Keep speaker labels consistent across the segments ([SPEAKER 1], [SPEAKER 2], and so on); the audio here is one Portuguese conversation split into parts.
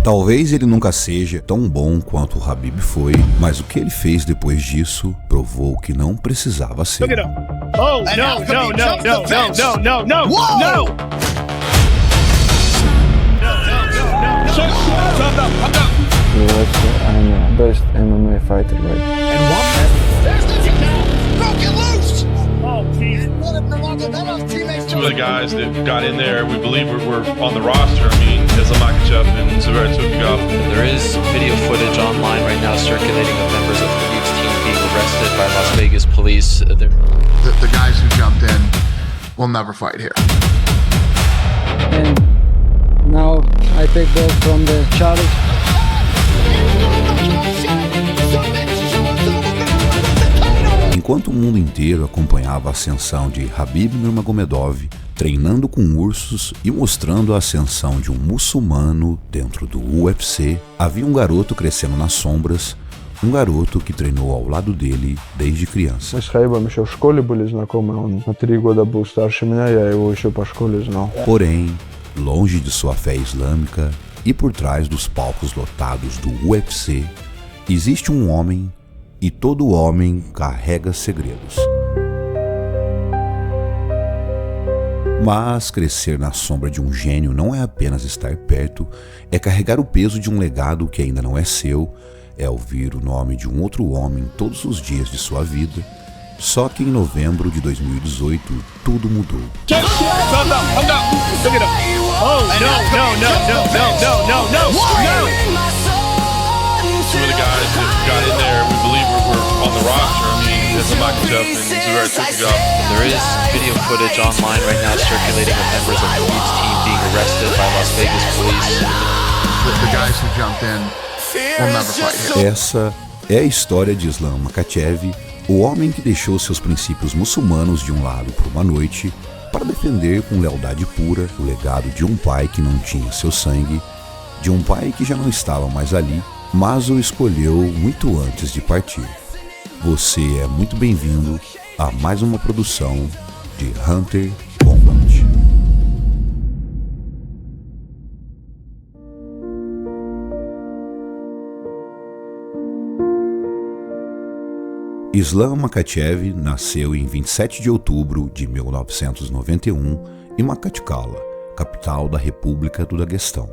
[SPEAKER 1] Talvez ele nunca seja tão bom quanto o Khabib foi, mas o que ele fez depois disso provou que não precisava ser.
[SPEAKER 2] Oh, no!
[SPEAKER 3] I'm the best MMA fighter right now.
[SPEAKER 2] And what? There's the count! Broke it loose! Oh, Jesus.
[SPEAKER 4] Two of the guys that got in there, we believe were on the roster. I mean, Islam Makhachev and Zverev Tukhugov.
[SPEAKER 5] There is video footage online right now circulating of members of Khabib's team being arrested by Las Vegas police.
[SPEAKER 6] The guys who jumped in will never fight here.
[SPEAKER 3] And now I take those from the challenge.
[SPEAKER 1] Enquanto o mundo inteiro acompanhava a ascensão de Khabib Nurmagomedov, treinando com ursos e mostrando a ascensão de um muçulmano dentro do UFC, havia um garoto crescendo nas sombras, um garoto que treinou ao lado dele desde criança.
[SPEAKER 3] Мы с Хабибом еще в школе были знакомы, он на 3 года был старше меня, я его еще по школе знал.
[SPEAKER 1] Porém, longe de sua fé islâmica e por trás dos palcos lotados do UFC, existe um homem e todo homem carrega segredos. Mas crescer na sombra de um gênio não é apenas estar perto, é carregar o peso de um legado que ainda não é seu, é ouvir o nome de um outro homem todos os dias de sua vida. Só que em novembro de 2018, tudo mudou.
[SPEAKER 4] Two of the guys that got in there, we believe were on the roster. I mean, Islam Makhachev and Zverev Tukhugov.
[SPEAKER 5] There is video footage online right now circulating of members of Khabib's team being arrested by Las Vegas police.
[SPEAKER 6] The guys who jumped in will never fight here.
[SPEAKER 1] Essa é a história de Islam Makhachev, o homem que deixou seus princípios muçulmanos de um lado por uma noite para defender com lealdade pura o legado de um pai que não tinha seu sangue, de um pai que já não estava mais ali, mas o escolheu muito antes de partir. Você é muito bem-vindo a mais uma produção de Hunter Combat. Islam Makhachev nasceu em 27 de outubro de 1991 em Makhachkala, capital da República do Daguestão.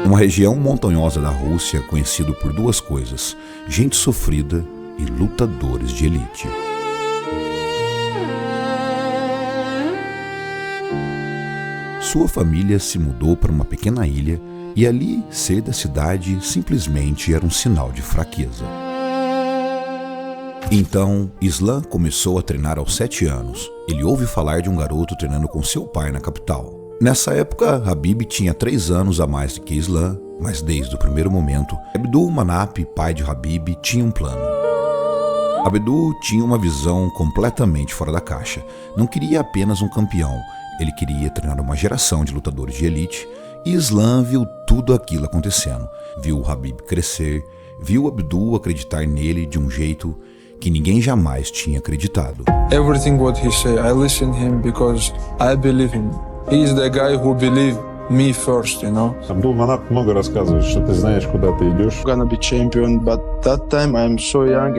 [SPEAKER 1] Uma região montanhosa da Rússia conhecida por duas coisas: gente sofrida e lutadores de elite. Sua família se mudou para uma pequena ilha e ali ser da cidade simplesmente era um sinal de fraqueza. Então, Islam começou a treinar aos 7 anos. Ele ouve falar de um garoto treinando com seu pai na capital. Nessa época, Khabib tinha 3 anos a mais do que Islam, mas desde o primeiro momento, Abdul Manap, pai de Khabib, tinha um plano. Abdul tinha uma visão completamente fora da caixa. Não queria apenas um campeão, ele queria treinar uma geração de lutadores de elite, e Islam viu tudo aquilo acontecendo. Viu o Khabib crescer, viu Abdul acreditar nele de um jeito que ninguém jamais tinha acreditado.
[SPEAKER 3] Everything what he say, I listen him because I believe him. He is the guy who believed me first, you know.
[SPEAKER 7] Абдул Манап много рассказывает, что ты знаешь, куда ты идешь.
[SPEAKER 3] Gonna be champion, but that time I'm so young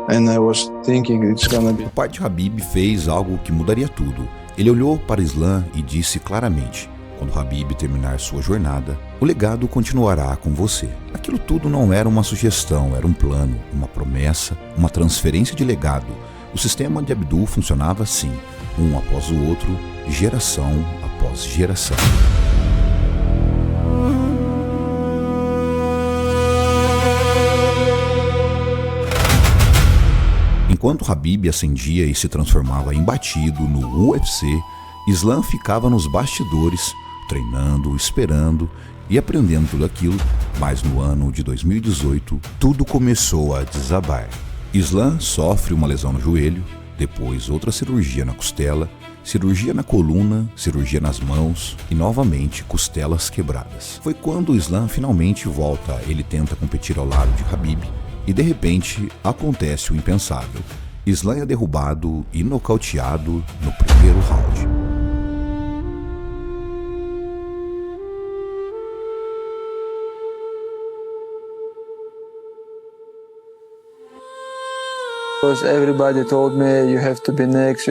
[SPEAKER 3] and I was thinking it's gonna be.
[SPEAKER 1] O pai de Khabib fez algo que mudaria tudo. Ele olhou para Islam e disse claramente: quando Khabib terminar sua jornada, o legado continuará com você. Aquilo tudo não era uma sugestão, era um plano, uma promessa, uma transferência de legado. O sistema de Abdul funcionava assim, um após o outro, geração após geração. Enquanto Khabib ascendia e se transformava em batido no UFC, Islam ficava nos bastidores, treinando, esperando e aprendendo tudo aquilo, mas no ano de 2018, tudo começou a desabar. Islam sofre uma lesão no joelho, depois outra cirurgia na costela, cirurgia na coluna, cirurgia nas mãos e novamente costelas quebradas. Foi quando o Islam finalmente volta, ele tenta competir ao lado de Khabib e de repente acontece o impensável. Islam é derrubado e nocauteado no primeiro round.
[SPEAKER 3] Because everybody told me you have to be next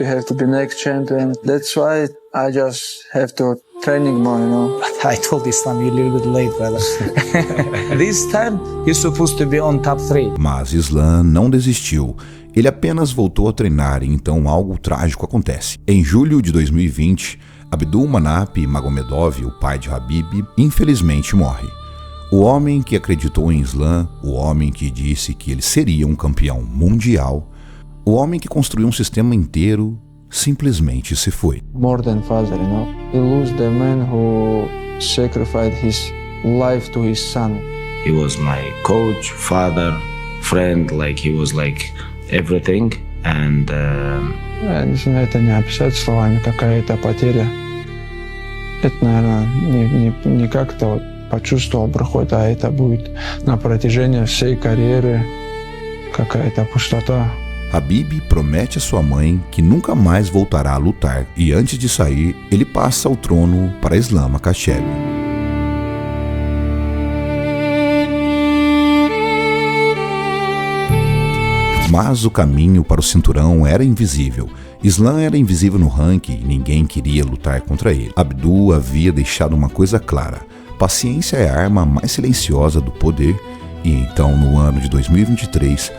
[SPEAKER 3] champion. That's why I just have to training more, you know.
[SPEAKER 8] But I told Islam you're a little bit late, brother. This time you're supposed to be on top 3.
[SPEAKER 1] Mas Islam não desistiu. Ele apenas voltou a treinar e então algo trágico acontece. Em julho de 2020, Abdul Manap Magomedov, o pai de Khabib, infelizmente morre. O homem que acreditou em Islam, o homem que disse que ele seria um campeão mundial, o homem que construiu um sistema inteiro, simplesmente se foi.
[SPEAKER 3] More than father, you know. He lose the man who sacrificed his life to his son.
[SPEAKER 9] He was my coach, father, friend, like he was like everything. And
[SPEAKER 3] это не описать словами, какая-то потеря. Это, наверное, не как-то вот почувствовал проход, а это будет на протяжении всей карьеры какая-то пустота.
[SPEAKER 1] Khabib promete a sua mãe que nunca mais voltará a lutar e antes de sair, ele passa o trono para Islam Makhachev. Mas o caminho para o cinturão era invisível. Islam era invisível no ranking e ninguém queria lutar contra ele. Abdul havia deixado uma coisa clara: paciência é a arma mais silenciosa do poder, e então, no ano de 2023,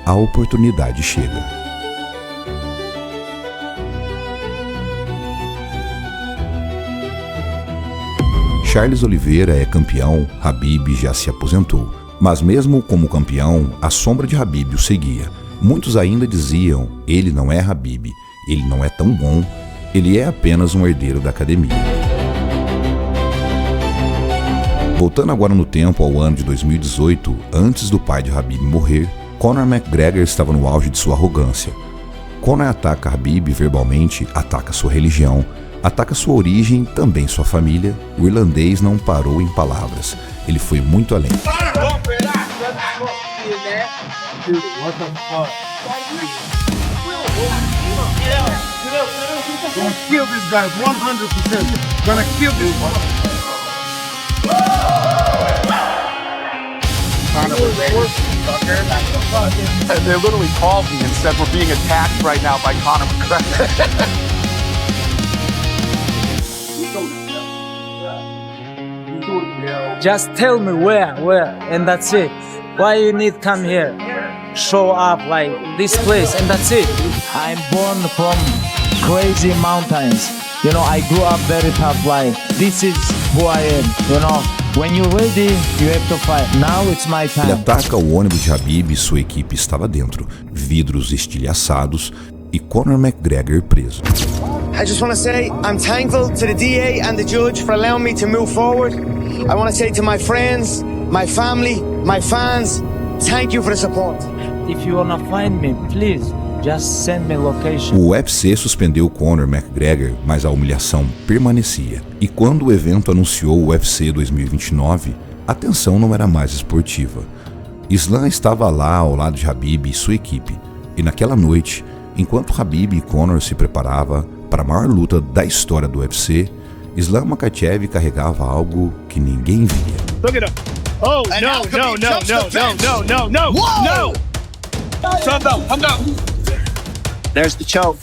[SPEAKER 1] a oportunidade chega. Charles Oliveira é campeão, Khabib já se aposentou. Mas mesmo como campeão, a sombra de Khabib o seguia. Muitos ainda diziam: ele não é Khabib, ele não é tão bom, ele é apenas um herdeiro da academia. Voltando agora no tempo ao ano de 2018, antes do pai de Khabib morrer, Conor McGregor estava no auge de sua arrogância. Conor ataca Khabib verbalmente, ataca sua religião, ataca sua origem, também sua família. O irlandês não parou em palavras. Ele foi muito além.
[SPEAKER 2] Gonna kill this guy 100%. Gonna kill this one.
[SPEAKER 10] They literally called me and said we're being attacked right now by Conor McGregor.
[SPEAKER 8] Just tell me where, and that's it. Why you need come here? Show up like this place, and that's it. I'm born from crazy mountains. You know, I grew up very tough life. This is who I am, you know. When you're ready, you have to fight. Now it's my time.
[SPEAKER 1] Ele ataca o ônibus de Khabib e sua equipe estava dentro. Vidros estilhaçados e Conor McGregor preso.
[SPEAKER 11] I just want to say I'm thankful to the DA and the judge for allowing me to move forward. I want to say to my friends, my family, my fans, thank you for the support.
[SPEAKER 8] If you wanna find me, please just send me location.
[SPEAKER 1] O UFC suspendeu Conor McGregor, mas a humilhação permanecia. E quando o evento anunciou o UFC 2029, a tensão não era mais esportiva. Islam estava lá ao lado de Khabib e sua equipe. E naquela noite, enquanto Khabib e Conor se preparavam para a maior luta da história do UFC, Islam Makhachev carregava algo que ninguém via.
[SPEAKER 2] Look it up. Oh, no. Whoa! Come down.
[SPEAKER 11] There's the choke.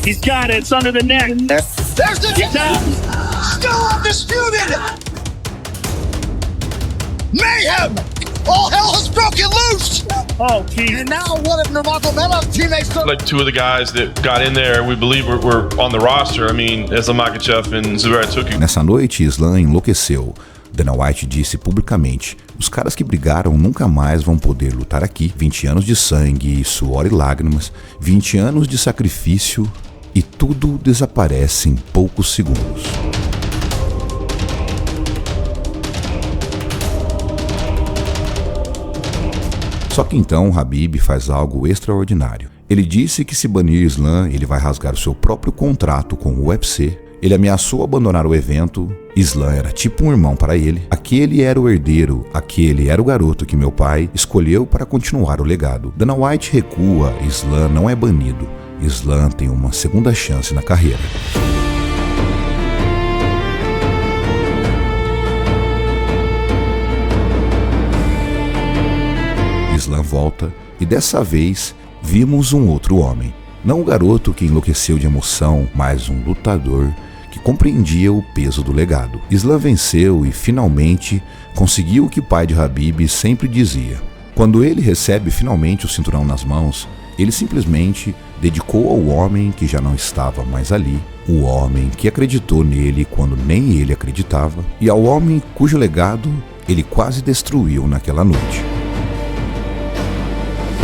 [SPEAKER 2] He's got it. It's under the neck.
[SPEAKER 11] There's the down.
[SPEAKER 2] Still undisputed. Mayhem. All hell has broken loose. Oh, geez.
[SPEAKER 11] And now one of Nurmagomedov's teammates.
[SPEAKER 4] Like two of the guys that got in there, we believe were on the roster. I mean, Islam Makhachev and Zubair Tuki.
[SPEAKER 1] Nessa noite, Islam enlouqueceu. Dana White disse publicamente: os caras que brigaram nunca mais vão poder lutar aqui. 20 anos de sangue, suor e lágrimas, 20 anos de sacrifício e tudo desaparece em poucos segundos. Só que então Khabib faz algo extraordinário. Ele disse que se banir Islam, ele vai rasgar o seu próprio contrato com o UFC Ele ameaçou abandonar o evento. Islam era tipo um irmão para ele. Aquele era o herdeiro, aquele era o garoto que meu pai escolheu para continuar o legado. Dana White recua, Islam não é banido. Islam tem uma segunda chance na carreira. Islam volta e dessa vez vimos um outro homem. Não o garoto que enlouqueceu de emoção, mas um lutador que compreendia o peso do legado. Islam venceu e finalmente conseguiu o que o pai de Khabib sempre dizia. Quando ele recebe finalmente o cinturão nas mãos, ele simplesmente dedicou ao homem que já não estava mais ali, o homem que acreditou nele quando nem ele acreditava, e ao homem cujo legado ele quase destruiu naquela noite.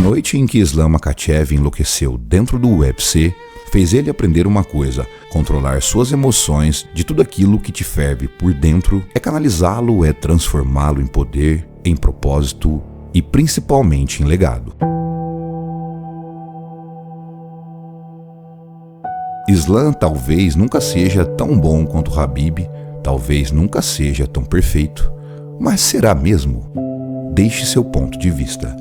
[SPEAKER 1] A noite em que Islam Makhachev enlouqueceu dentro do UFC fez ele aprender uma coisa: controlar suas emoções, de tudo aquilo que te ferve por dentro, é canalizá-lo, é transformá-lo em poder, em propósito e principalmente em legado. Islam talvez nunca seja tão bom quanto Khabib, talvez nunca seja tão perfeito, mas será mesmo? Deixe seu ponto de vista.